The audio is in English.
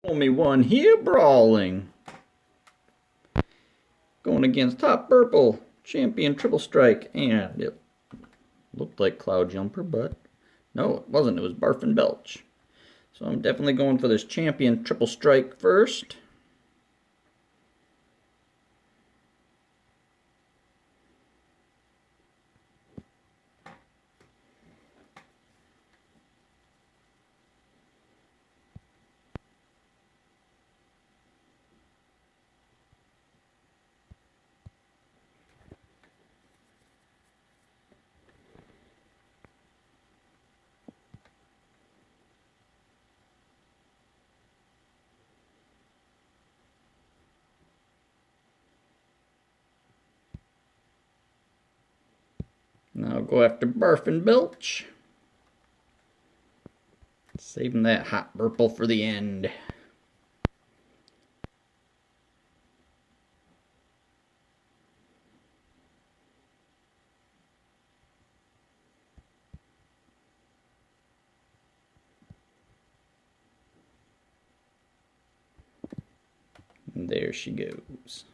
Only one here brawling. Going against Hotburple, champion triple strike, and it looked like Cloud Jumper, but no, it wasn't. It was Barf Belch. So I'm definitely going for this champion triple strike first. Now I'll go after Barf Belch. Saving that Hotburple for the end. And there she goes.